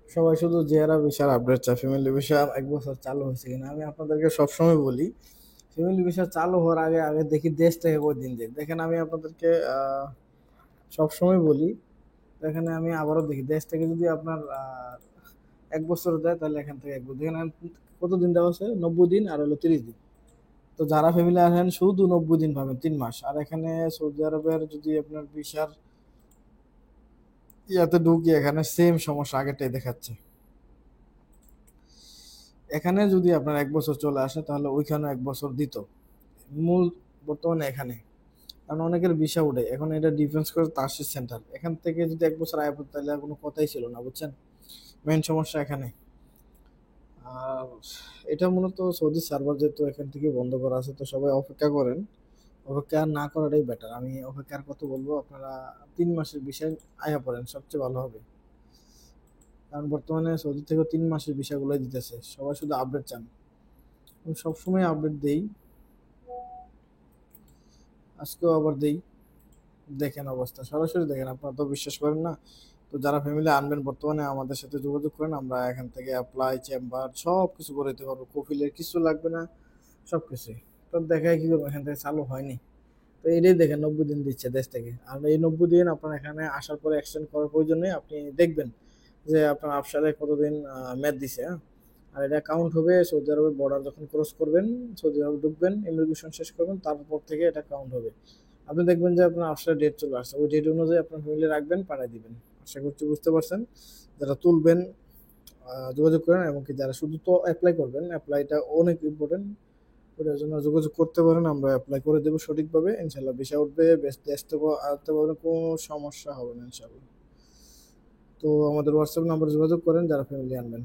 সবাই শুধু চেহারা ভিসার আপডেট চায়, ফ্যামিলি ভিসা 1 বছর চালু হয়েছে কিনা। আমি আপনাদেরকে সবসময় বলি, ফ্যামিলি ভিসা চালু হওয়ার আগে আগে দেখি দেশ থেকে কয়দিন যায়। দেখেন আমি আপনাদেরকে সবসময় বলি, এখানে আমি আবারও দেখি দেশ থেকে যদি আপনার 1 বছর দেয়, তাহলে এখান থেকে 1 বছর দেখেন কতদিন দেওয়া আছে, 90 দিন আর হলো 30 দিন। তো যারা ফ্যামিলি আসেন শুধু 90 দিন পাবেন, 3 মাস। আর এখানে সৌদি আরবের যদি আপনার ভিসার ইয়াতে ঢুকি, এখানে সেম সমস্যা আগেরটাই দেখাচ্ছে। এখানে যদি আপনার 1 বছর চলে আসে, তাহলে ওইখানে 1 বছর দিত মূল, বর্তমানে এখানে। কারণ অনেকের ভিসা উঠে, এখন এটা ডিফেন্স করে তারশিশ সেন্টার, এখান থেকে যদি 1 বছর আয় পড়তো, তাহলে আর কোনো কথাই ছিল না, বুঝছেন। মেন সমস্যা এখানে। আর এটা মূলত সৌদি সার্ভার যেহেতু এখান থেকে বন্ধ করা আছে, তো সবাই অপেক্ষা করেন। অপেক্ষা না করাটাই বেটার। আমি অপেক্ষার কথা বলবো, আপনারা 3 মাসের বিষয় আয়া পড়েন, সবচেয়ে ভালো হবে। কারণ বর্তমানে সৌদি থেকে 3 মাসের বিষয়গুলো দিতেছে, সবাই শুধু আপডেট চান। আমি সবসময় আপডেট দেই, আজকেও আবার দেই। দেখেন অবস্থা, সরাসরি দেখেন, আপনারা তো বিশ্বাস করেন না। তো যারা ফ্যামিলি আনবেন, বর্তমানে আমাদের সাথে যোগাযোগ করেন, আমরা এখান থেকে অ্যাপ্লাই, চেম্বার সব কিছু করে দিতে পারবো, কফিলের কিছু লাগবে না, সব কিছুই। তো দেখায় কি করবো, এখান থেকে চালু হয়নি। তো এটাই দেখেন 90 দিন দিচ্ছে দেশ থেকে। আর এই 90 দিন আপনার এখানে আসার পরে এক্সটেন্ড করার প্রয়োজন নেই। আপনি দেখবেন যে আপনার আফসারে কতদিন মেয়াদ দিছে, হ্যাঁ। আর এটা কাউন্ট হবে সৌদি আরবের বর্ডার যখন ক্রস করবেন, সৌদি আরব ঢুকবেন, ইমিগ্রেশন শেষ করবেন, তারপর থেকে এটা কাউন্ট হবে। আপনি দেখবেন যে আপনার আফসারের ডেট চলে আসছে, ওই ডেট অনুযায়ী আপনার ফ্যামিলি রাখবেন, পাঠিয়ে দিবেন। আশা করছি বুঝতে পারছেন। যারা তুলবেন যোগাযোগ করেন, এবং কি যারা শুধু তো অ্যাপ্লাই করবেন, অ্যাপ্লাইটা অনেক ইম্পর্টেন্ট। ওটার জন্য যোগাযোগ করতে পারেন, আমরা অ্যাপ্লাই করে দেবো সঠিকভাবে, ইনশাল্লাহ ভিসা উঠবে, বেশ দেশ থেকে আসতে পারবেন, কোনো সমস্যা হবে না ইনশাল্লাহ। তো আমাদের হোয়াটসঅ্যাপ নাম্বারে যোগাযোগ করেন যারা ফ্যামিলি আনবেন।